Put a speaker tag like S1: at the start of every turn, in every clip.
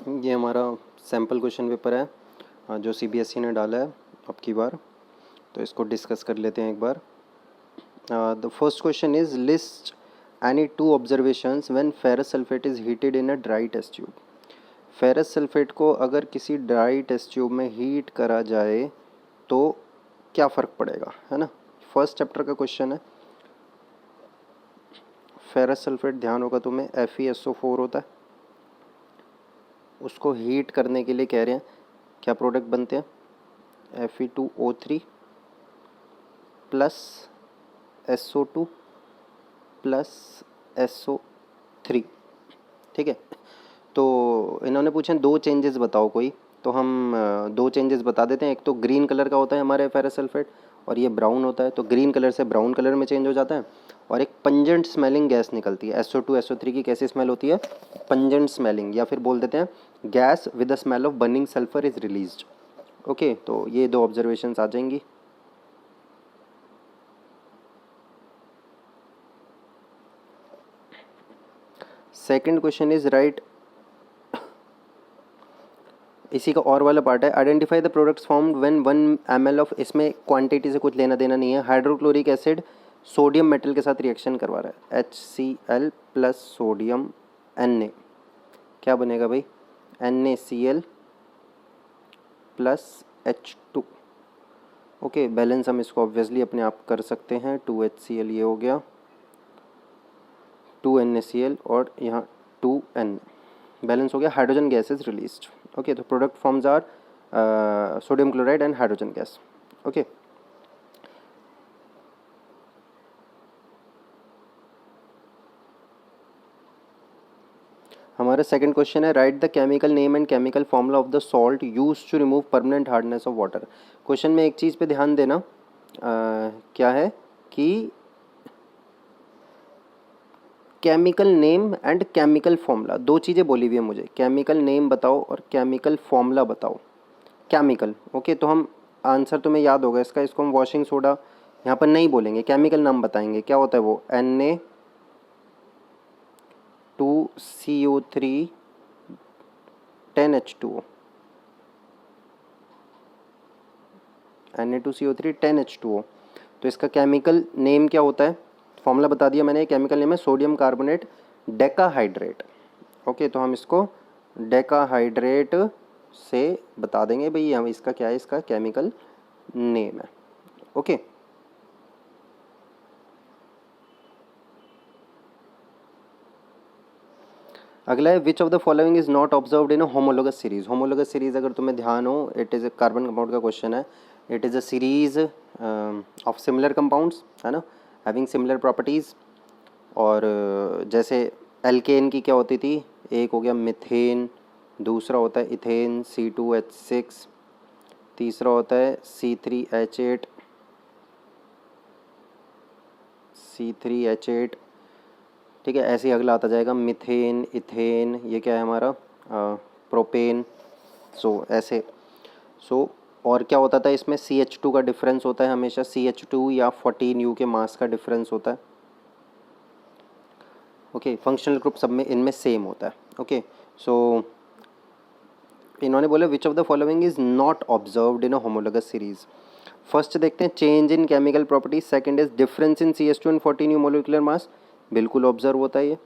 S1: ये हमारा sample question paper है जो सीबीएसई ने डाला है अब की बार, तो इसको डिस्कस कर लेते हैं एक बार। The first question is list any two observations when ferrous sulphate is heated in a dry test tube. Ferrous sulphate को अगर किसी ड्राई टेस्ट ट्यूब में हीट करा जाए तो क्या फ़र्क पड़ेगा, है ना। फर्स्ट चैप्टर का क्वेश्चन है। फेरस सल्फेट ध्यान होगा तुम्हें FeSO4 होता है, उसको हीट करने के लिए कह रहे हैं क्या प्रोडक्ट बनते हैं Fe2O3 plus SO2 plus SO3। ठीक है, तो इन्होंने पूछे दो चेंजेस बताओ कोई, तो हम दो चेंजेस बता देते हैं। एक तो ग्रीन कलर का होता है हमारे फेरस सल्फेट और ये ब्राउन होता है, तो ग्रीन कलर से ब्राउन कलर में चेंज हो जाता है। और एक पंजेंट स्मेलिंग गैस निकलती है SO2 SO3 की। कैसी स्मेल होती है? पंजेंट स्मेलिंग, या फिर बोल देते हैं gas with the smell of burning sulphur is released. Okay, तो ये दो ऑब्जर्वेशंस आ जाएंगी। सेकंड क्वेश्चन इज राइट, इसी का और वाला पार्ट है। Identify the products formed when 1 ml of, इसमें क्वांटिटी से कुछ लेना देना नहीं है। हाइड्रोक्लोरिक एसिड सोडियम मेटल के साथ रिएक्शन करवा रहा है, HCl प्लस सोडियम Na, क्या बनेगा भाई? NaCl plus H2। Okay, balance हम इसको ऑब्वियसली अपने आप कर सकते हैं। 2HCl ये हो गया, 2NaCl और यहाँ 2N, बैलेंस हो गया। Hydrogen gas is released. Okay, तो product forms are sodium chloride and hydrogen gas. Okay, हमारा सेकंड क्वेश्चन है write the chemical name and chemical formula of the salt used to remove permanent hardness of water. Question में एक चीज़ पे ध्यान देना, क्या है कि chemical name and chemical formula, दो चीज़ें बोली हुई है मुझे। केमिकल नेम बताओ और केमिकल फॉर्मूला बताओ। केमिकल, ओके, तो हम आंसर तुम्हें याद होगा इसका, इसको हम वॉशिंग सोडा यहाँ पर नहीं बोलेंगे, केमिकल नाम बताएंगे। क्या होता है वो? Na2CO3 10H2O, Na2CO3 10H2O। तो इसका केमिकल नेम क्या होता है? फॉर्मूला बता दिया मैंने। केमिकल नेम है सोडियम कार्बोनेट डेकाहाइड्रेट। ओके, तो हम इसको डेकाहाइड्रेट से बता देंगे भाई, हम इसका क्या है, इसका केमिकल नेम है। ओके, अगला है विच of the following is not observed in a homologous series. Homologous series अगर तुम्हें ध्यान हो, it is a carbon compound का क्वेश्चन है। It is a series of similar compounds, है ना, हैविंग सिमिलर प्रॉपर्टीज़। और जैसे एल्केन की क्या होती थी? एक हो गया मिथेन, दूसरा होता है इथेन C2H6, तीसरा होता है C3H8। ठीक है, ऐसे ही अगला आता जाएगा मिथेन, इथेन, ये क्या है हमारा? प्रोपेन। ऐसे और क्या होता था इसमें? CH2 का डिफरेंस होता है हमेशा, CH2 या 14U के मास का डिफरेंस होता है। ओके, फंक्शनल ग्रुप सब में इनमें सेम होता है। ओके, सो इन्होंने बोला विच of the following is not observed in a homologous series. First देखते हैं change in chemical properties. Second is difference in CH2 and 14U molecular mass, बिल्कुल ऑब्जर्व होता है ये।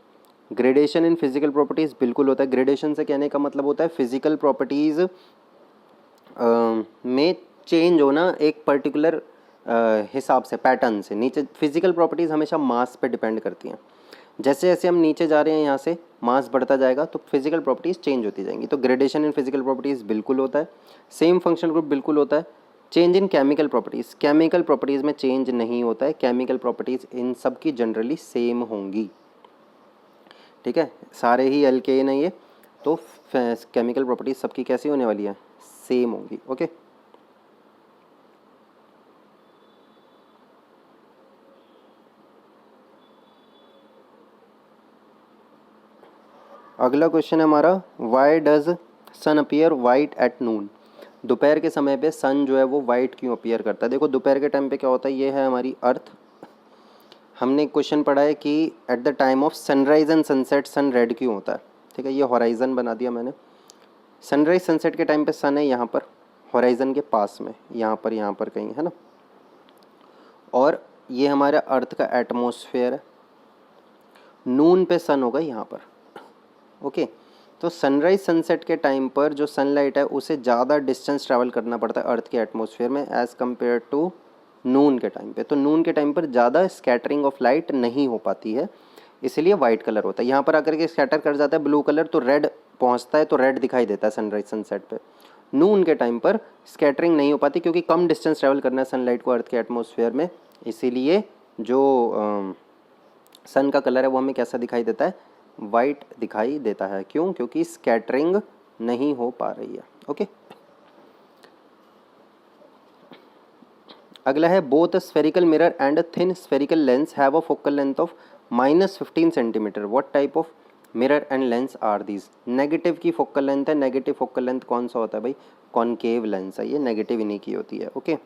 S1: ग्रेडेशन इन फिजिकल प्रॉपर्टीज, बिल्कुल होता है। ग्रेडेशन से कहने का मतलब होता है फिजिकल प्रॉपर्टीज में चेंज होना एक पर्टिकुलर हिसाब से, पैटर्न से। नीचे फिजिकल प्रॉपर्टीज़ हमेशा मास पे डिपेंड करती हैं। जैसे जैसे हम नीचे जा रहे हैं यहाँ से मास बढ़ता जाएगा तो फिजिकल प्रॉपर्टीज़ चेंज होती जाएंगी। तो ग्रेडेशन इन फिजिकल प्रॉपर्टीज़ बिल्कुल होता है। सेम फंक्शनल ग्रुप बिल्कुल होता है। Change in chemical properties, chemical properties में चेंज नहीं होता है। केमिकल प्रॉपर्टीज़ इन सब की जनरली सेम होंगी। ठीक है, सारे ही एल्केन है ये, तो केमिकल प्रॉपर्टीज़ सबकी कैसी होने वाली है? सेम होंगी। ओके, अगला क्वेश्चन है हमारा why does sun appear white at noon. दोपहर के समय पे सन जो है वो वाइट क्यों अपीयर करता है? देखो दोपहर के टाइम पे क्या होता है, ये है हमारी अर्थ। हमने एक क्वेश्चन पढ़ा है कि at the time of sunrise and sunset sun red क्यों होता है। ठीक है, ये हॉराइजन बना दिया मैंने। सनराइज सनसेट के टाइम पे सन है यहाँ पर हॉराइजन के पास में, यहाँ पर कहीं है ना, और ये हमारा अर्थ का एटमॉस्फेयर है। नून पे सन होगा यहाँ पर। ओके, तो सनराइज सनसेट के टाइम पर जो सनलाइट है उसे ज़्यादा डिस्टेंस ट्रैवल करना पड़ता है अर्थ के एटमॉस्फेयर में एज़ कम्पेयर टू नून के टाइम पे। तो नून के टाइम पर ज़्यादा स्कैटरिंग ऑफ लाइट नहीं हो पाती है, इसीलिए वाइट कलर होता है। यहाँ पर आकर के स्कैटर कर जाता है ब्लू कलर, तो रेड पहुँचता है, तो रेड दिखाई देता है सनराइज सनसेट पे। नून के टाइम पर स्कैटरिंग नहीं हो पाती क्योंकि कम डिस्टेंस ट्रैवल करना है सनलाइट को अर्थ के एटमॉस्फेयर में, इसीलिए जो सन का कलर है वो हमें कैसा दिखाई देता है, वाइट दिखाई देता है। क्यों? क्योंकि स्कैटरिंग नहीं हो पा रही है। ओके, अगला है both spherical mirror and thin spherical lens have a focal length of -15 centimetre, what type of mirror and lens are these. Negative की फोकल लेंथ है, नेगेटिव फोकल लेंथ कौन सा होता है भाई, कॉनकेव लेंस है, ये नेगेटिव इन्हीं की होती है। Okay,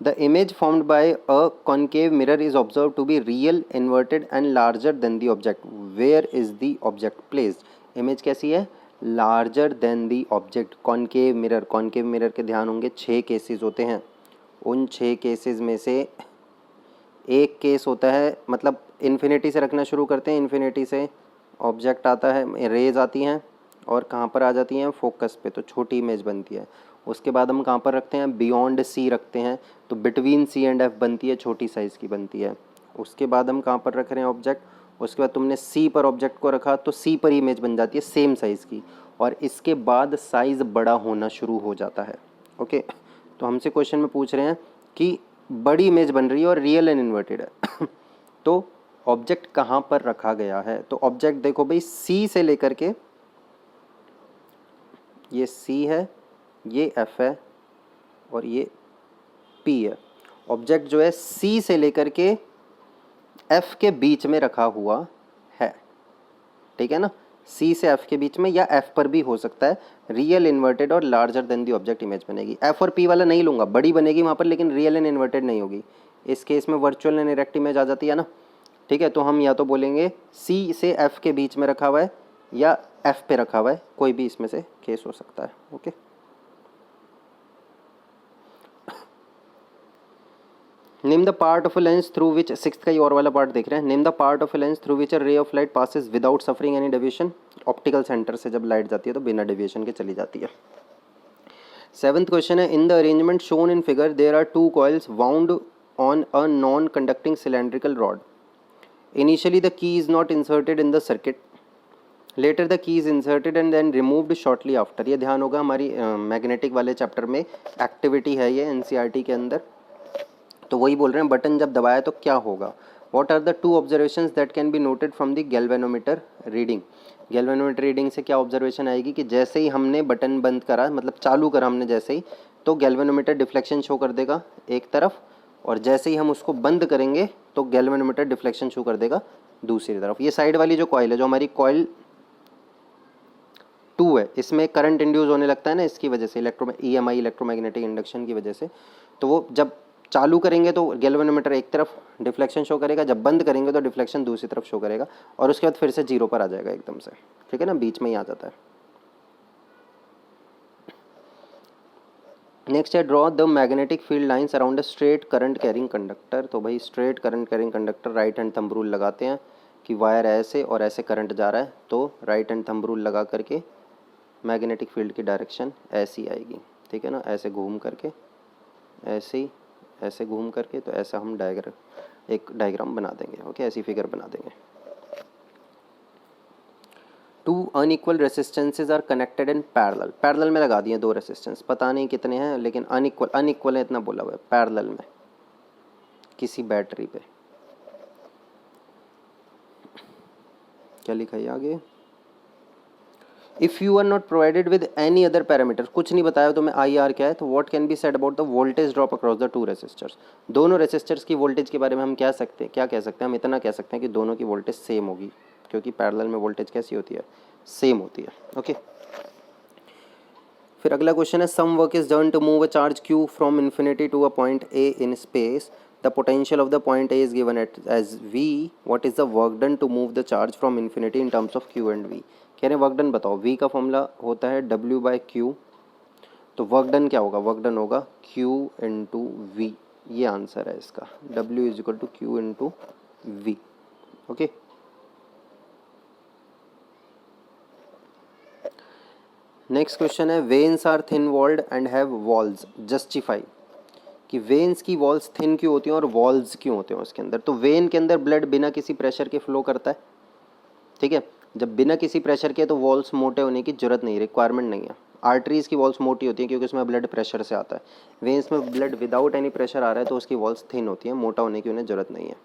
S1: the image formed by a concave mirror is observed to be real, inverted and larger than the object. Where is the object placed? Image कैसी है, larger than the object. concave mirror, concave mirror के ध्यान होंगे 6 cases होते हैं, उन 6 cases में से एक केस होता है, मतलब इन्फिनिटी से रखना शुरू करते हैं, इन्फिनिटी से ऑब्जेक्ट आता है, रेज आती हैं और कहाँ पर आ जाती हैं, फोकस पे, तो छोटी इमेज बनती है। उसके बाद हम कहाँ पर रखते हैं, बियॉन्ड सी रखते हैं, तो बिटवीन सी एंड एफ बनती है, छोटी साइज़ की बनती है। उसके बाद हम कहाँ पर रख रहे हैं ऑब्जेक्ट, उसके बाद तुमने सी पर ऑब्जेक्ट को रखा तो सी पर इमेज बन जाती है सेम साइज़ की, और इसके बाद साइज़ बड़ा होना शुरू हो जाता है। ओके, तो हमसे क्वेश्चन में पूछ रहे हैं कि बड़ी इमेज बन रही है और रियल एंड इन्वर्टेड है तो ऑब्जेक्ट कहाँ पर रखा गया है। तो ऑब्जेक्ट देखो भाई, सी से लेकर के, ये सी है, ये एफ है और ये पी है। ऑब्जेक्ट जो है सी से लेकर के एफ के बीच में रखा हुआ है, ठीक है ना, सी से एफ के बीच में, या एफ पर भी हो सकता है। रियल, इन्वर्टेड और larger than the object image बनेगी। एफ और पी वाला नहीं लूँगा, बड़ी बनेगी वहाँ पर, लेकिन रियल एंड इन्वर्टेड नहीं होगी। इस केस में वर्चुअल एंड इरेक्ट इमेज आ जाती है ना, ठीक है। तो हम या तो बोलेंगे सी से एफ के बीच में रखा हुआ है या एफ पे रखा हुआ है, कोई भी इसमें से केस हो सकता है। Okay, name the part of a lens through which, sixth का ये और वाला पार्ट देख रहे हैं। Name the part of a lens through which a ray of light passes without suffering any deviation. Optical centre से जब लाइट जाती है तो बिना डेविएशन के चली जाती है। सेवंथ क्वेश्चन है, in the arrangement shown in figure there are 2 coils wound on a non conducting cylindrical rod. Initially the key is not inserted in the circuit, later the key is inserted and then removed shortly after. ये ध्यान होगा, हमारी magnetic वाले chapter में activity है ये NCERT के अंदर। तो वही बोल रहे हैं, बटन जब दबाया तो क्या होगा। What are the 2 observations that can be noted from the galvanometer reading. Galvanometer reading से क्या ऑब्जर्वेशन आएगी कि जैसे ही हमने बटन बंद करा, मतलब चालू करा हमने जैसे ही, तो गैल्वेनोमीटर डिफ्लेक्शन शो कर देगा एक तरफ, और जैसे ही हम उसको बंद करेंगे तो गैल्वेनोमीटर डिफ्लेक्शन शो कर देगा दूसरी तरफ। ये साइड वाली जो कॉइल है, जो हमारी कॉइल 2 है, इसमें करंट इंड्यूस होने लगता है ना, इसकी वजह से EMI इलेक्ट्रोमैग्नेटिक इंडक्शन की वजह से। तो वो जब चालू करेंगे तो गैल्वेनोमीटर एक तरफ डिफ्लेक्शन शो करेगा, जब बंद करेंगे तो डिफ्लेक्शन दूसरी तरफ शो करेगा, और उसके बाद फिर से 0 पर आ जाएगा एकदम से, ठीक है ना, बीच में ही आ जाता है। नेक्स्ट है, draw the magnetic field lines around a straight current carrying conductor. तो भाई straight current carrying conductor, right hand thumb rule लगाते हैं कि वायर ऐसे और ऐसे करंट जा रहा है, तो राइट हैंड थंब रूल लगा करके मैग्नेटिक फील्ड की डायरेक्शन ऐसी आएगी, ठीक है ना, ऐसे घूम करके, ऐसे ही ऐसे घूम करके, तो ऐसा हम एक डायग्राम बना देंगे। ओके, ऐसी फिगर बना देंगे। 2 unequal resistances are connected in parallel. Parallel में लगा दिए 2 रेसिस्टेंस, पता नहीं कितने हैं, लेकिन अनइक्वल है इतना बोला हुआ है, पैरेलल में किसी बैटरी पे। क्या लिखा है आगे, if you are not provided with any other parameter, कुछ नहीं बताया तुम्हें आई आर क्या है, तो what can be said about the voltage drop across the 2 resistors. दोनों रेसिस्टर्स की वोल्टेज के बारे में हम क्या कह सकते हैं, हम इतना कह सकते हैं कि दोनों की वोल्टेज सेम होगी, क्योंकि पैरेलल में वोल्टेज कैसी होती है, सेम होती है। ओके, फिर अगला क्वेश्चन है, some work is done to move a charge Q from infinity to a point A in space, the potential of the point A is given at as v, what is the work done to move the charge from infinity in terms of q and v। कह रहे हैं work done बताओ। V का formula होता है W/Q, तो work done क्या होगा, वर्क डन होगा Q इंटू वी, ये आंसर है इसका, W is equal to Q into V. Okay, next question है veins are thin walled and have walls, justify, कि वेन्स की वॉल्स थिन क्यों होती हैं और वॉल्स क्यों होते हैं उसके अंदर। तो वेन के अंदर ब्लड बिना किसी प्रेशर के फ्लो करता है, ठीक है, जब बिना किसी प्रेशर के, तो वॉल्स मोटे होने की जरूरत नहीं, रिक्वायरमेंट नहीं है। आर्टरीज की वॉल्स मोटी होती हैं क्योंकि उसमें ब्लड प्रेशर से आता है। वेन्स में ब्लड विदाउट एनी प्रेशर आ रहा है तो उसकी वॉल्स थिन होती हैं, मोटा होने की उन्हें जरूरत नहीं है।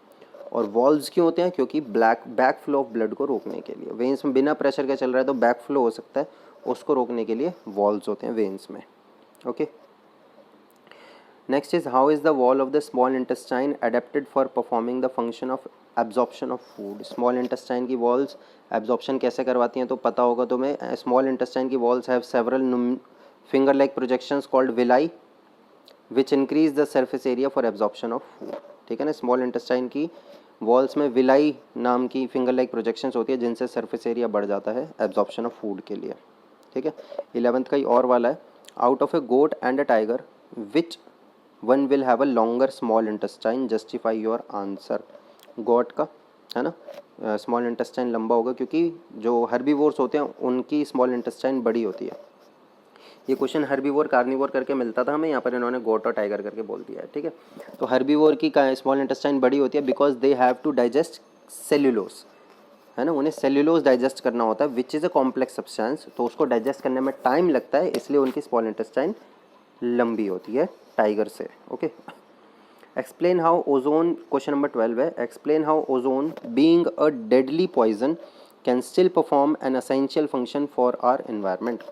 S1: और वॉल्स क्यों होते हैं, क्योंकि बैक फ्लो ऑफ ब्लड को रोकने के लिए। वेन्स में बिना प्रेशर के चल रहा है तो बैक फ्लो हो सकता है, उसको रोकने के लिए वॉल्स होते हैं वेन्स में। Okay, next is how is the wall of the small intestine adapted for performing the function of absorption of food. Small intestine की वॉल्स एब्जॉर्प्शन कैसे करवाती हैं, तो पता होगा तुम्हें। स्मॉल इंटेस्टाइन की walls have several finger like projections called villi which increase the surface area for absorption of food. ठीक है ना, स्मॉल इंटेस्टाइन की वॉल्स में विलाई नाम की फिंगर लाइक प्रोजेक्शंस होती है जिनसे सरफेस एरिया बढ़ जाता है एब्जॉर्प्शन ऑफ फूड के लिए। ठीक है, 11th का ही और वाला है, out of a goat and a tiger which one will have a longer small intestine, justify your answer. Goat का है ना, स्मॉल इंटेस्टाइन लंबा होगा क्योंकि जो हर्बीवोर्स होते हैं उनकी स्मॉल इंटेस्टाइन बड़ी होती है। ये क्वेश्चन हर्बीवोर कार्निवोर करके मिलता था हमें, यहाँ पर इन्होंने गोट और टाइगर करके बोल दिया है। ठीक है, तो हर्बीवोर की स्मॉल इंटेस्टाइन बड़ी होती है because they have to digest cellulose, है ना, उन्हें सेल्यूलोज डाइजेस्ट करना होता है which is a complex substance, तो उसको डाइजेस्ट करने में टाइम लगता है, इसलिए उनकी स्मॉल इंटेस्टाइन लंबी होती है टाइगर से। Okay, explain how ozone, question number 12 है, explain how ozone being a deadly poison can still perform an essential function for our environment.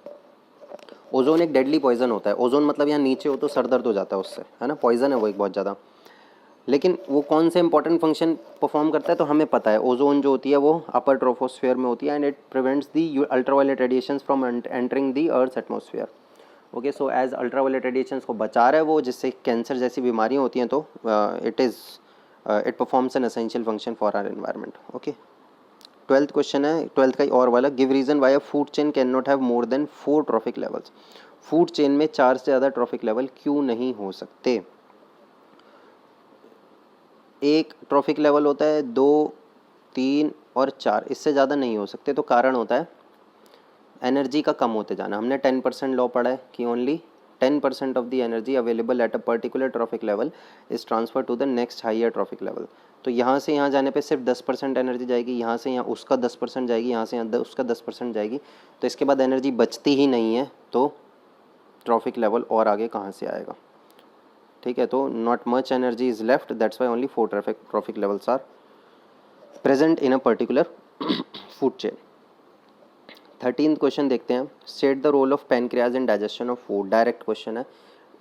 S1: Ozone एक डेडली पॉइजन होता है, ओजोन मतलब यहाँ नीचे हो तो सर दर्द हो जाता है उससे, है ना, पॉइजन है वो एक बहुत ज़्यादा, लेकिन वो कौन से इंपॉर्टेंट फंक्शन परफॉर्म करता है, तो हमें पता है ओजोन जो होती है वो अपर ट्रोपोस्फीयर में होती है and it prevents the ultraviolet radiations from entering the earth atmosphere. Okay, so as ultraviolet radiations को बचा रहा है वो, जिससे कैंसर जैसी बीमारियाँ होती हैं, तो it performs an essential function for our environment. Okay, 12th question है, 12th का ही और वाला, give reason why a food chain can not have more than 4 trophic levels. Food chain में 4 से ज़्यादा ट्रॉफिक लेवल क्यों नहीं हो सकते। एक ट्रॉफिक लेवल होता है, 2, 3 और 4, इससे ज़्यादा नहीं हो सकते। तो कारण होता है एनर्जी का कम होते जाना। हमने 10% लॉ पढ़ा है कि only 10% of the energy available at a particular trophic level is transfer to the next higher trophic level. तो यहाँ से यहाँ जाने पे सिर्फ 10% एनर्जी जाएगी, यहाँ से यहाँ उसका 10% जाएगी, यहाँ से यहाँ उसका 10% जाएगी, तो इसके बाद एनर्जी बचती ही नहीं है, तो ट्रॉफिक लेवल और आगे कहाँ से आएगा। ठीक है, तो not much energy is left, that's why only 4 trophic levels are present in a particular food chain. 13th question देखते हैं, state the role of pancreas in digestion of food. Direct question है,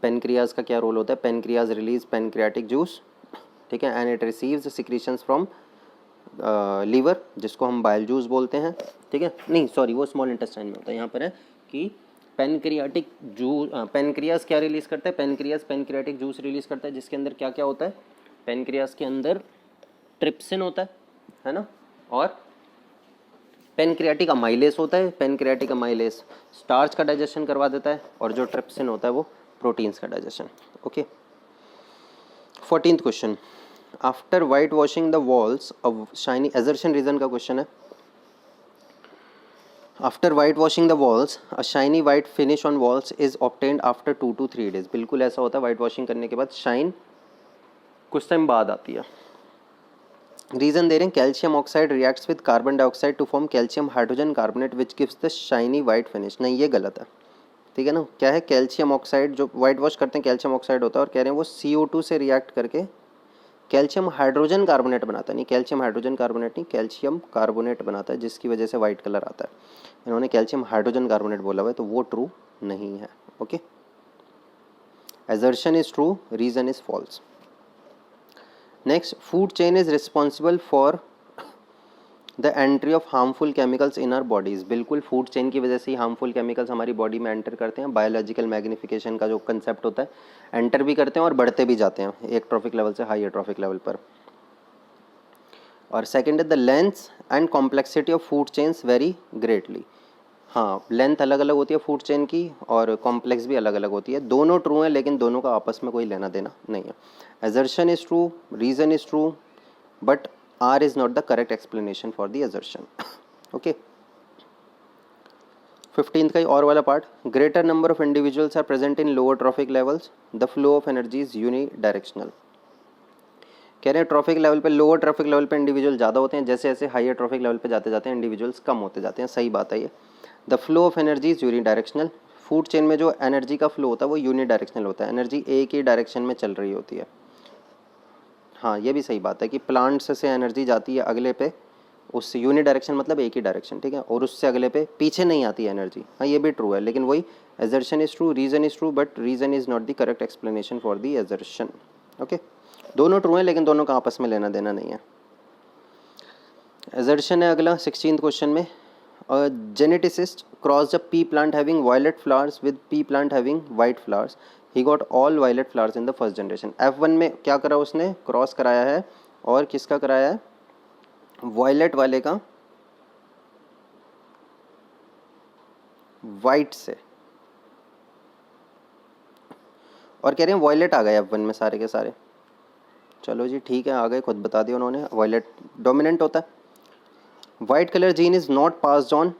S1: पेनक्रियाज का क्या role होता है। Pancreas release pancreatic juice, ठीक है, and it receives secretions from liver जिसको हम बाइल जूस बोलते हैं। ठीक है, नहीं सॉरी, वो स्मॉल इंटेस्टाइन में होता है। यहाँ पर है कि पेनक्रियाटिक जूस, पेनक्रियाज क्या रिलीज करता है, पेनक्रियाज पेनक्रियाटिक जूस रिलीज करता है, जिसके अंदर क्या क्या होता है, पेनक्रियाज के अंदर ट्रिप्सिन होता है ना, और पेनक्रियाटिक अमाइलेस होता है। पेनक्रियाटिक अमाइलेस स्टार्च का डाइजेशन करवा देता है, और जो ट्रिप्सिन होता है वो प्रोटीन्स का digestion. Okay, 14th question, after white washing the walls of shiny, assertion reason का क्वेश्चन है। After white washing the walls a shiny white finish on walls is obtained after 2 to 3 days। बिल्कुल ऐसा होता है, white washing करने के बाद shine कुछ टाइम बाद आती है। रीजन दे रहे हैं, calcium oxide reacts with carbon dioxide to form calcium hydrogen carbonate which gives the shiny white finish. नहीं, ये गलत है। ठीक है ना, क्या है, कैल्शियम ऑक्साइड जो वाइट वॉश करते हैं कैल्शियम ऑक्साइड होता है, और कह रहे हैं वो CO2 से रिएक्ट करके कैल्शियम हाइड्रोजन कार्बोनेट बनाता है। नहीं, कैल्शियम हाइड्रोजन कार्बोनेट नहीं, कैल्शियम कार्बोनेट बनाता है, जिसकी वजह से वाइट कलर आता है। इन्होंने कैल्शियम हाइड्रोजन कार्बोनेट बोला हुआ है, तो वो ट्रू नहीं है। Okay, assertion is true, reason is false. Next, food chain is responsible for the entry of harmful chemicals in our bodies. बिल्कुल, फूड चेन की वजह से ही हार्मफुल केमिकल्स हमारी बॉडी में एंटर करते हैं। बायोलॉजिकल मैग्निफिकेशन का जो कंसेप्ट होता है, एंटर भी करते हैं और बढ़ते भी जाते हैं एक ट्रॉफिक लेवल से हायर ट्रॉफिक लेवल पर। और सेकेंड है the length and complexity of food chains very greatly. हाँ, लेंथ अलग अलग होती है फूड चेन की और कॉम्प्लेक्स भी अलग अलग होती है। दोनों ट्रू हैं लेकिन दोनों का आपस में कोई लेना देना नहीं है। Assertion is true, reason is true, but R is not the correct explanation for the assertion. Okay, 15th का और वाला part, greater number of individuals are present in lower trophic levels, the flow of energy is unidirectional. कह रहे हैं trophic level पे, lower trophic level पे individual ज़्यादा होते हैं, जैसे जैसे हायर ट्रॉफिक लेवल पे जाते जाते हैं इंडिविजुअल्स कम होते जाते हैं। सही बात है ये। The flow of energy is unidirectional, food chain में जो एनर्जी का फ्लो होता है वो यूनी डायरेक्शनल होता है, एनर्जी एक ही डायरेक्शन में चल रही होती है। हाँ, ये भी सही बात है कि प्लांट्स से एनर्जी जाती है अगले पे, उससे यूनी डायरेक्शन मतलब एक ही डायरेक्शन, ठीक है, और उससे अगले पे पीछे नहीं आती है एनर्जी। हाँ, ये भी ट्रू है, लेकिन वही assertion is true, reason is true, but reason is not the correct explanation for the assertion. Okay, दोनों ट्रू हैं लेकिन दोनों का आपस में लेना देना नहीं है। एजर्शन है अगला 16th क्वेश्चन में, geneticist cross the pea plant having violet flowers with pea plant having white flowers, he got all violet flowers in the first generation. F1 में क्या करा उसने, क्रॉस कराया है, और किसका कराया है, वायलेट वाले का वाइट से, और कह रहे हैं वायलेट आ गए F1 में सारे के सारे। चलो जी ठीक है, आ गए, खुद बता दिया उन्होंने, वायलेट डोमिनेंट होता है। White colour gene is not passed on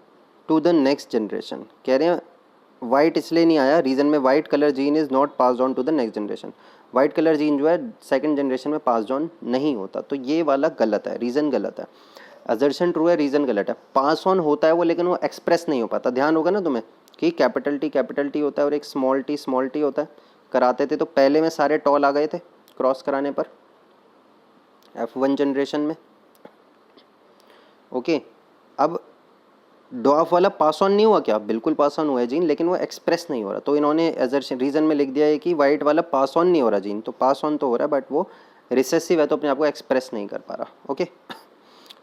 S1: to the next generation. कह रहे हैं वाइट इसलिए नहीं आया, रीज़न में white colour gene is not passed on to the next generation. White colour gene जो है सेकंड जनरेशन में पास्ड ऑन नहीं होता, तो ये वाला गलत है, रीज़न गलत है। असर्शन ट्रू है, रीज़न गलत है। पास ऑन होता है वो, लेकिन वो एक्सप्रेस नहीं हो पाता। ध्यान होगा ना तुम्हें कि कैपिटल टी होता है और एक स्मॉल टी होता है। कराते थे तो पहले में सारे टॉल आ गए थे क्रॉस कराने पर F1 जनरेशन में। ओके, अब डॉफ वाला पास ऑन नहीं हुआ क्या, बिल्कुल पास ऑन हुआ है जीन, लेकिन वो एक्सप्रेस नहीं हो रहा, तो इन्होंने एजर्शन रीज़न में लिख दिया है कि वाइट वाला पास ऑन नहीं हो रहा जीन, तो पास ऑन तो हो रहा है बट वो रिसेसिव है, तो अपने आप को एक्सप्रेस नहीं कर पा रहा। Okay,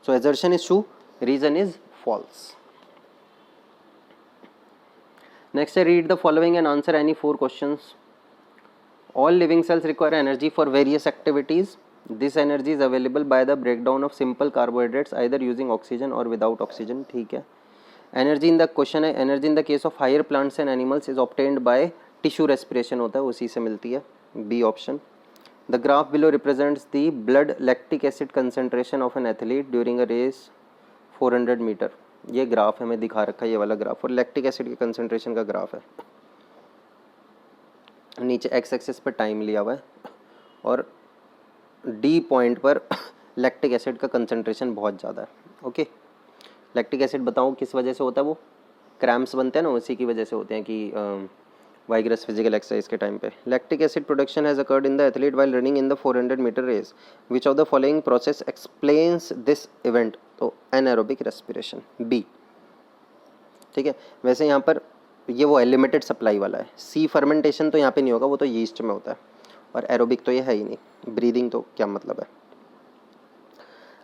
S1: so assertion is true, reason is false. Next है read the following and answer any 4 questions. All living cells require energy for various activities, this energy is available by the breakdown of simple carbohydrates either using oxygen और without oxygen. ठीक है, energy in the question है, energy in the case of higher plants and animals is obtained by tissue respiration होता है, उसी से मिलती है, B option. The graph below represents the blood lactic acid concentration of an athlete during a race 400 metre. ये graph है, मैं दिखा रखा है ये वाला ग्राफ, और लैक्टिक एसिड के कंसंट्रेशन का ग्राफ है। नीचे एक्स एक्सिस पर टाइम लिया हुआ है और डी पॉइंट पर लैक्टिक एसिड का कंसंट्रेशन बहुत ज़्यादा है। ओके, लैक्टिक एसिड बताऊँ किस वजह से होता है, वो क्रैम्प्स बनते हैं ना, उसी की वजह से होते हैं कि वाइग्रस फिजिकल एक्सरसाइज के टाइम पे। Lactic acid production has occurred in the athlete while running in the 400 metre race, which of the following process explains this event, तो एनारोबिक रेस्पिरेशन, बी। ठीक है, वैसे यहाँ पर ये वो है लिमिटेड सप्लाई वाला है, सी फर्मेंटेशन तो यहाँ पे नहीं होगा, वो तो यीस्ट में होता है, और एरोबिक तो ये है ही नहीं, ब्रीदिंग तो क्या मतलब है।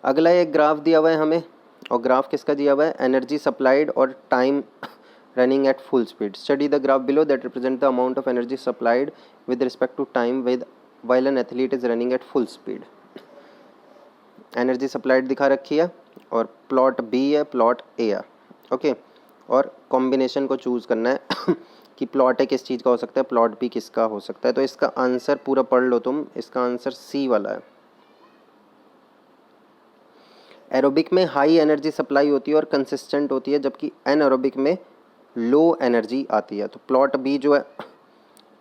S1: अगला एक ग्राफ दिया हुआ है हमें, और ग्राफ किसका दिया हुआ है, एनर्जी सप्लाइड और time running at full speed. Study the graph below that represent the amount of energy supplied with respect to time with while an athlete is running at full speed. Energy supplied दिखा रखी है और plot B है, plot A है। Okay, और combination को choose करना है कि प्लॉट ए किस चीज़ का हो सकता है, प्लॉट बी किसका हो सकता है। तो इसका आंसर पूरा पढ़ लो तुम, इसका आंसर सी वाला है। एरोबिक में हाई एनर्जी सप्लाई होती है और कंसिस्टेंट होती है, जबकि एनएरोबिक में लो एनर्जी आती है। तो प्लॉट बी जो है,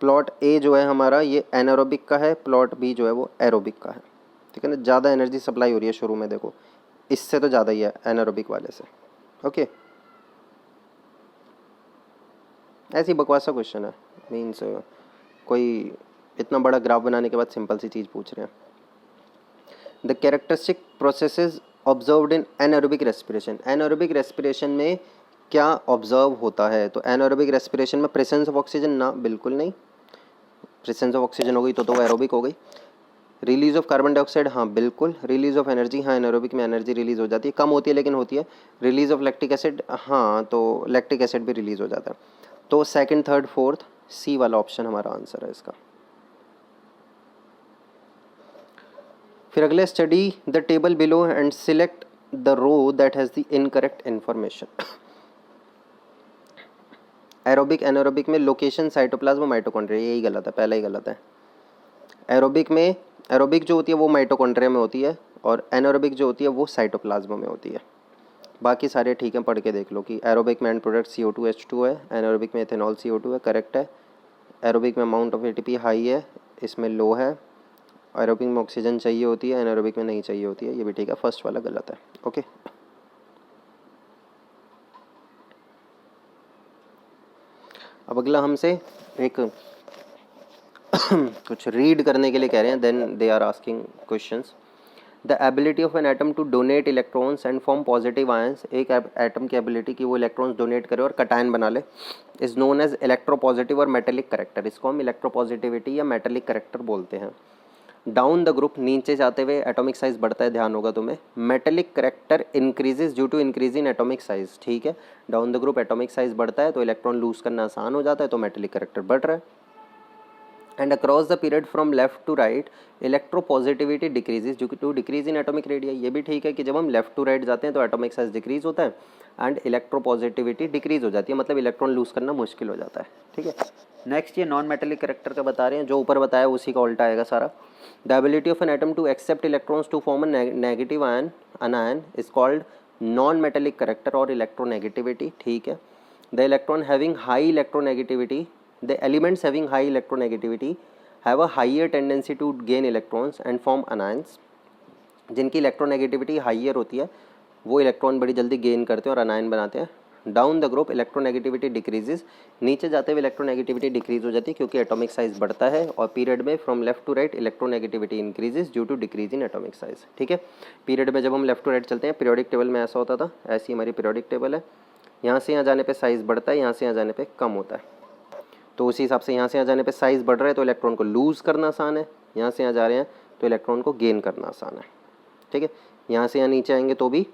S1: प्लॉट ए जो है हमारा ये एनएरोबिक का है, प्लॉट बी जो है वो एरोबिक का है। ठीक है ना, ज़्यादा एनर्जी सप्लाई हो रही है शुरू में, देखो इससे तो ज़्यादा ही है एनएरोबिक वाले से। ओके, ऐसी बकवासा क्वेश्चन है, मीन्स कोई इतना बड़ा ग्राफ बनाने के बाद सिंपल सी चीज़ पूछ रहे हैं। The characteristic processes observed in anaerobic respiration, anaerobic respiration में क्या ऑब्जर्व होता है, तो एनारोबिक रेस्पिरेशन में प्रेजेंस ऑफ ऑक्सीजन, ना बिल्कुल नहीं, प्रेजेंस ऑफ ऑक्सीजन हो गई तो वो एरोबिक हो गई। रिलीज ऑफ कार्बन डाइऑक्साइड, हाँ बिल्कुल। रिलीज ऑफ एनर्जी, हाँ एनारोबिक में एनर्जी रिलीज हो जाती है, कम होती है लेकिन होती है। रिलीज ऑफ लैक्टिक एसिड, हाँ तो लैक्टिक एसिड भी रिलीज हो जाता है। तो सेकंड, थर्ड, फोर्थ, सी वाला ऑप्शन हमारा आंसर है इसका। फिर अगले study the table below and select the row that has the incorrect information. Aerobic anaerobic में लोकेशन साइटोप्लाज्म माइटोकॉन्ड्रिया, यही गलत है, पहला ही गलत है। एरोबिक में एरोबिक जो होती है वो माइटोकॉन्ड्रिया में होती है और एनारोबिक जो होती है वो साइटोप्लाज्म में होती है। बाकी सारे ठीक हैं, पढ़ के देख लो कि एरोबिक में एंड प्रोडक्ट CO2H2 है, एनारोबिक में इथेनॉल CO2 है, करेक्ट है। एरोबिक में अमाउंट ऑफ ATP हाई है, इसमें लो है। एरोबिक में ऑक्सीजन चाहिए होती है, एनारोबिक में नहीं चाहिए होती है, ये भी ठीक है। फर्स्ट वाला गलत है। ओके, अब अगला हमसे एक कुछ रीड करने के लिए कह रहे हैं, then they are asking questions. The ability of an atom to donate electrons and form positive ions, एक एटम की एबिलिटी की वो इलेक्ट्रॉन्स डोनेट करे और कटायन बना ले, इज नोन एज इलेक्ट्रोपॉजिटिव और मेटेलिक करेक्टर। इसको हम इलेक्ट्रोपॉजिटिविटी या मेटेलिक करेक्टर बोलते हैं। डाउन द ग्रुप, नीचे जाते हुए एटॉमिक साइज बढ़ता है, ध्यान होगा तुम्हें। Metallic character increases due to increase in atomic size, ठीक है। Down the group atomic size बढ़ता है तो इलेक्ट्रॉन लूज करना आसान हो जाता है, तो मेटेलिक करेक्टर बढ़ रहा है। And across the period from left to right electropositivity decreases due to decrease in atomic radii. ये भी ठीक है कि जब हम लेफ्ट टू राइट जाते हैं तो एटॉमिक साइज डिक्रीज होता है एंड इलेक्ट्रोपॉजिटिविटी डिक्रीज हो जाती है, मतलब इलेक्ट्रॉन लूज करना मुश्किल हो जाता है, ठीक है। नेक्स्ट ये नॉन मेटेलिक करेक्टर का बता रहे हैं, जो ऊपर बताया उसी का उल्टा आएगा सारा। The ability of an atom to accept electrons to form a negative ion is called non metallic character और इलेक्ट्रोनेगेटिविटी, ठीक है। The electron having high electronegativity, the elements having high electronegativity have a higher tendency to gain electrons and form anions। जिनकी electronegativity higher होती है वो electron बड़ी जल्दी gain करते हैं और अनायन बनाते हैं। Down the group electronegativity decreases, नीचे जाते हुए इलेक्ट्रोनेगेटिविटी डिक्रीज हो जाती है क्योंकि एटॉमिक साइज बढ़ता है। और पीरियड में from left to right electronegativity increases due to decrease in atomic size, ठीक है। पीरियड में जब हम लेफ्ट टू राइट चलते हैं, पीरियोडिक टेबल में ऐसा होता था, ऐसी हमारी पीरियोडिक टेबल है। यहाँ से यहाँ जाने पर साइज बढ़ता है, यहाँ से यहाँ जाने पर कम होता है, तो उसी हिसाब से यहाँ से यहाँ जाने पे साइज़ बढ़ रहा है तो इलेक्ट्रॉन को लूज़ करना आसान है, यहाँ से यहाँ जा रहे हैं तो इलेक्ट्रॉन को गेन करना आसान है, ठीक है। यहाँ से यहाँ नीचे आएंगे तो भी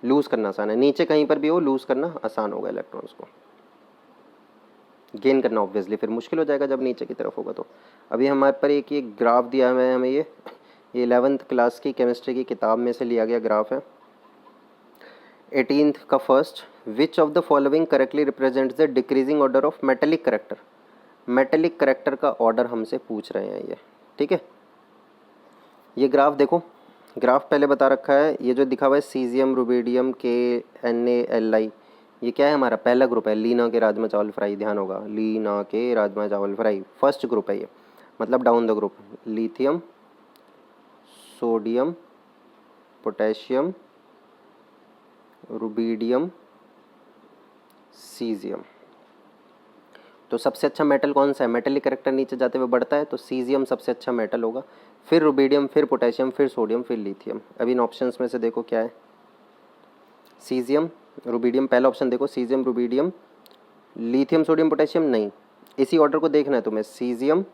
S1: लूज़ करना आसान है, नीचे कहीं पर भी हो लूज़ करना आसान होगा, इलेक्ट्रॉन्स को गेन करना ऑब्वियसली फिर मुश्किल हो जाएगा जब नीचे की तरफ होगा। तो अभी हमारे पर एक ये ग्राफ दिया हुआ है हमें, ये 11th क्लास की केमिस्ट्री की किताब में से लिया गया ग्राफ है। 18th का first, which of the following correctly represents the decreasing order of metallic character. Metallic character का ऑर्डर हमसे पूछ रहे हैं ये, ठीक है। ये ग्राफ देखो, ग्राफ पहले बता रखा है, ये जो दिखा हुआ है सीजियम, रुबीडियम, KNaLi, ये क्या है हमारा पहला ग्रुप है, लीना के राजमा चावल फ्राई, ध्यान होगा, लीना के राजमा चावल फ्राई फर्स्ट ग्रुप है ये, मतलब down the group lithium, sodium, potassium, rubidium, caesium. तो सबसे अच्छा मेटल कौन सा है, मेटेलिक करेक्टर नीचे जाते हुए बढ़ता है तो सीजियम सबसे अच्छा मेटल होगा, फिर रुबीडियम, फिर पोटेशियम, फिर सोडियम, फिर लिथियम। अभी इन ऑप्शंस में से देखो क्या है, सीजियम, रुबीडियम, पहला ऑप्शन देखो caesium, rubidium, lithium, sodium, potassium, नहीं, इसी ऑर्डर को देखना है तुम्हें, caesium,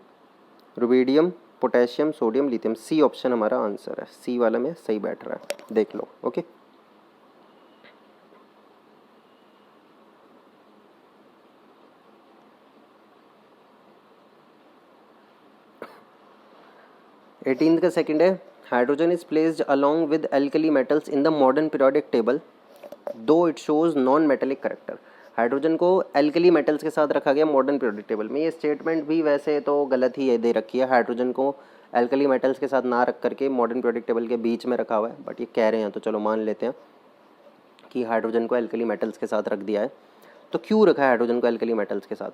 S1: rubidium, potassium, sodium, lithium, C option हमारा आंसर है, सी वाला में सही बैठ रहा है, देख लो। ओके, एटीनथ का सेकंड है, hydrogen is placed along with alkali metals in the modern periodic table though it shows non metallic character. Hydrogen को एल्कली मेटल्स के साथ रखा गया मॉडर्न पीरियोडिक टेबल में। ये स्टेटमेंट भी वैसे तो गलत ही है, दे रखी है, हाइड्रोजन को एल्कली मेटल्स के साथ ना रख करके मॉडर्न पीरियोडिक टेबल के बीच में रखा हुआ है, बट ये कह रहे हैं तो चलो मान लेते हैं कि हाइड्रोजन को एल्कली मेटल्स के साथ रख दिया है। तो क्यों रखा है हाइड्रोजन को एल्कली मेटल्स के साथ,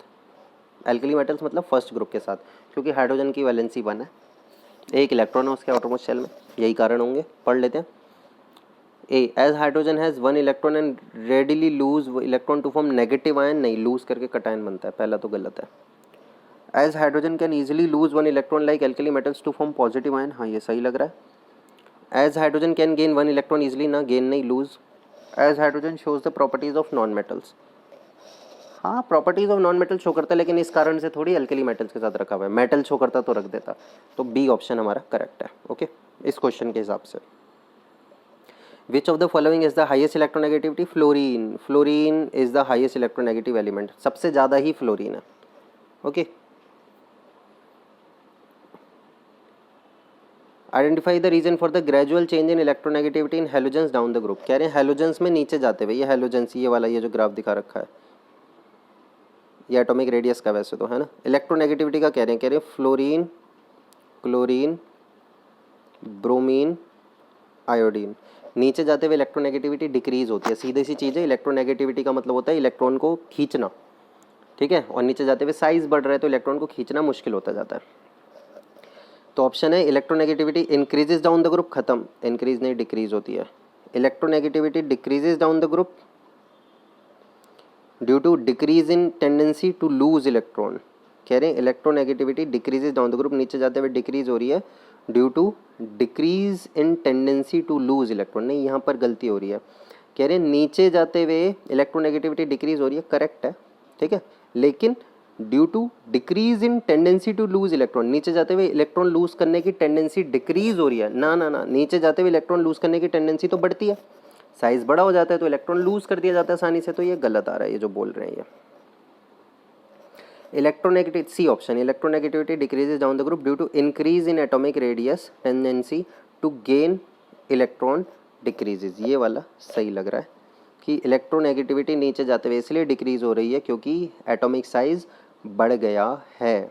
S1: एल्कली मेटल्स मतलब फर्स्ट ग्रुप के साथ, क्योंकि हाइड्रोजन की वैलेंसी 1 है, एक इलेक्ट्रॉन है उसके आउटरमोस्ट शेल में, यही कारण होंगे, पढ़ लेते हैं। A, as hydrogen has 1 electron and readily lose electron to form negative ion, नहीं, लूज करके कटायन बनता है, पहला तो गलत है। As hydrogen can easily lose 1 electron like alkali metals to form positive ion, हाँ ये सही लग रहा है। As hydrogen can gain 1 electron easily, ना गेन नहीं, lose. As hydrogen shows the properties of non metals, हाँ properties of non metal show करता है, लेकिन इस कारण से थोड़ी एल्कली मेटल्स के साथ रखा हुआ है, मेटल शो करता तो रख देता। तो बी ऑप्शन हमारा करेक्ट है। ओके, इस क्वेश्चन के हिसाब से which of the following is the highest electronegativity, fluorine, fluorine is the highest electronegative element, सबसे ज़्यादा ही फ्लोरीन है। Okay, identify the reason for the gradual change in electronegativity in halogens down the group. कह रहे हैं halogens में नीचे जाते हुए, ये हेलोजेंस ये वाला ये जो ग्राफ दिखा रखा है ये एटॉमिक रेडियस का वैसे तो है ना। इलेक्ट्रोनेगेटिविटी का कह रहे हैं फ्लोरीन, क्लोरीन, ब्रोमीन, आयोडीन, नीचे जाते हुए इलेक्ट्रोनेगेटिविटी डिक्रीज होती है। सीधी सी चीज़ है, इलेक्ट्रोनेगेटिविटी का मतलब होता है इलेक्ट्रॉन को खींचना, ठीक है, और नीचे जाते हुए साइज बढ़ रहा है तो इलेक्ट्रॉन को खींचना मुश्किल होता जाता है। तो ऑप्शन है electronegativity increases down the group, खत्म, इंक्रीज नहीं डिक्रीज होती है। Electronegativity decreases down the group due to decrease in tendency to lose electron. कह रहे हैं electronegativity decreases down the group, नीचे जाते हुए डिक्रीज हो रही है due to decrease in tendency to lose electron. नहीं, यहाँ पर गलती हो रही है। कह रहे हैं नीचे जाते हुए इलेक्ट्रोनेगेटिविटी डिक्रीज हो रही है, करेक्ट है, ठीक है, लेकिन due to decrease in tendency to lose electron, नीचे जाते हुए इलेक्ट्रॉन लूज करने की टेंडेंसी डिक्रीज हो रही है। ना ना ना, नीचे जाते हुए इलेक्ट्रॉन लूज करने की टेंडेंसी तो बढ़ती है, साइज बड़ा हो जाता है तो इलेक्ट्रॉन लूज कर दिया जाता है आसानी से, तो ये गलत आ रहा है ये जो बोल रहे हैं ये। Electronegative C option, electronegativity decreases down the group due to increase in atomic radius, tendency to gain electron decreases, ये वाला सही लग रहा है कि इलेक्ट्रोनेगेटिविटी नीचे जाते हुए इसलिए डिक्रीज हो रही है क्योंकि एटॉमिक साइज बढ़ गया है,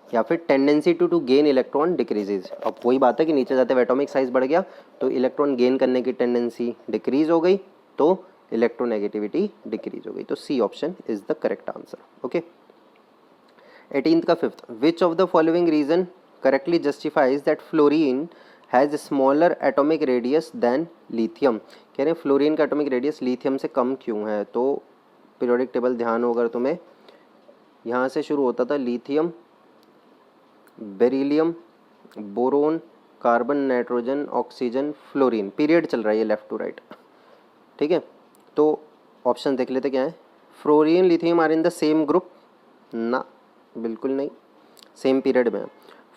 S1: या फिर tendency to gain electron decreases. अब वही बात है कि नीचे जाते हुए एटॉमिक साइज बढ़ गया तो इलेक्ट्रॉन गेन करने की टेंडेंसी डिक्रीज हो गई, तो इलेक्ट्रोनेगेटिविटी डिक्रीज हो गई। तो C option is the correct answer. Okay, 18th का 5th, which of the following reason correctly justifies that fluorine has smaller atomic radius than lithium. कह रहे हैं फ्लोरीन का एटॉमिक रेडियस लिथियम से कम क्यों है। तो पीरियोडिक टेबल ध्यान होगा तुम्हें, यहाँ से शुरू होता था lithium, beryllium, boron, carbon, nitrogen, oxygen, fluorine, period चल रहा है ये लेफ्ट टू राइट, ठीक है। तो ऑप्शन देख लेते क्या है। Fluorine lithium are in the same group, ना बिल्कुल नहीं, सेम पीरियड में।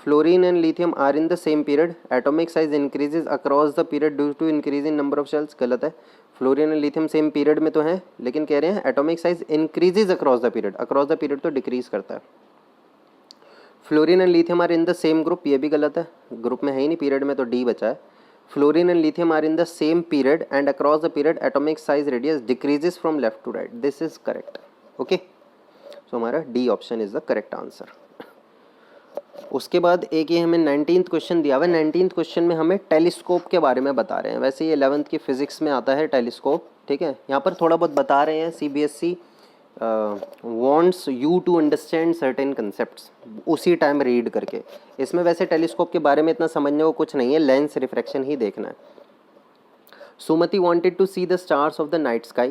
S1: Fluorine and lithium are in the same period, atomic size increases across the period due to increase in number of shells, गलत है। Fluorine and lithium same period में तो है, लेकिन कह रहे हैं atomic size increases across the period, across the period तो डिक्रीज करता है। Fluorine and lithium are in the same group, ये भी गलत है, ग्रुप में है ही नहीं, पीरियड में तो डी बचा है। Fluorine and lithium are in the same period and across the period atomic size radius decreases from left to right, this is correct. Okay, so हमारा D option is the correct answer. उसके बाद एक ये हमें 19th question दिया हुआ है। 19th question में हमें टेलीस्कोप के बारे में बता रहे हैं, वैसे ये 11th की फिजिक्स में आता है टेलीस्कोप, ठीक है। यहाँ पर थोड़ा बहुत बता रहे हैं, CBSE wants you to understand certain concepts, उसी टाइम रीड करके। इसमें वैसे टेलीस्कोप के बारे में इतना समझने को कुछ नहीं है, लेंस रिफ्रैक्शन ही देखना है। सुमति wanted to see the stars of the night sky.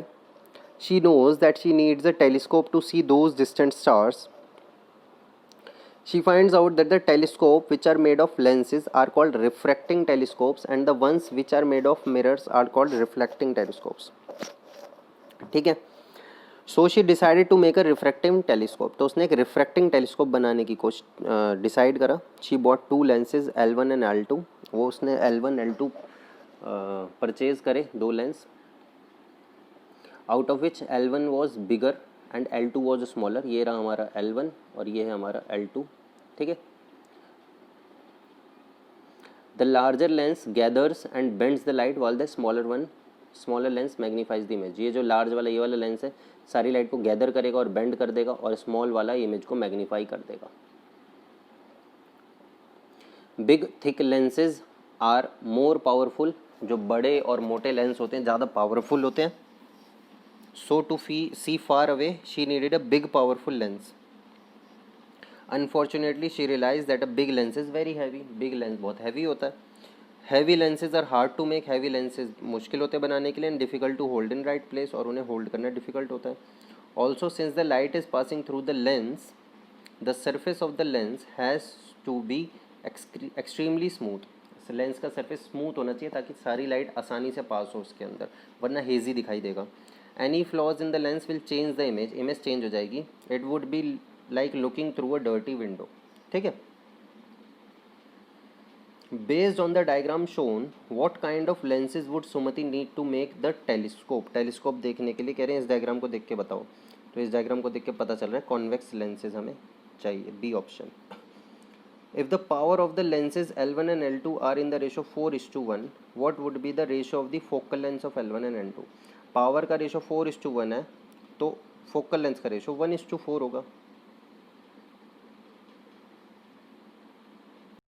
S1: She knows that she needs a telescope to see those distant stars. She finds out that the telescope which are made of lenses are called refracting telescopes and the ones which are made of mirrors are called reflecting telescopes, ठीक है। So she decided to make a refracting telescope, तो उसने एक refracting telescope बनाने की कोशिश decide करा। She bought 2 lenses L1 and L2, वो उसने L1 L2 परचेज करे, 2 lens, out of which L1 was bigger and L2 was smaller. ये रहा हमारा L1 और ये है हमारा L2, ठीक है। The larger lens gathers and bends the light while the smaller lens magnifies the image. ये जो लार्ज वाला ये वाला लेंस है सारी लाइट को गैदर करेगा और बेंड कर देगा, और स्मॉल वाला इमेज को मैग्नीफाई कर देगा। Big thick lenses are more powerful, जो बड़े और मोटे लेंस होते हैं ज़्यादा पावरफुल होते हैं। So to see far away she needed a big powerful lens. Unfortunately she realise that a big lens is very heavy, big lens बहुत हैवी होता है। Heavy lenses are hard to make, heavy lenses मुश्किल होते हैं बनाने के लिए, and difficult to hold in right place, और उन्हें होल्ड करना डिफिकल्ट होता है। Also since the light is passing through the lens, the surface of the lens has to be extremely smooth. Lens का सर्फेस स्मूथ होना चाहिए ताकि सारी लाइट आसानी से पास हो उसके अंदर, वरना हेजी दिखाई देगा। Any flaws in the lens will change the image, image change हो जाएगी। It would be like looking through a dirty window, ठीक है। Based on the diagram shown, what kind of lenses would Sumati need to make the telescope? Telescope देखने के लिए कह रहे हैं इस डायग्राम को देख के बताओ, तो इस डायग्राम को देख के पता चल रहा है कॉन्वेक्स लेंसेज हमें चाहिए, B option. If the power of the lenses L1 and L2 are in the ratio 4:1, what would be the ratio of the focal length of L1 and L2? Power का ratio 4:1 है, तो focal length का ratio 1:4 होगा.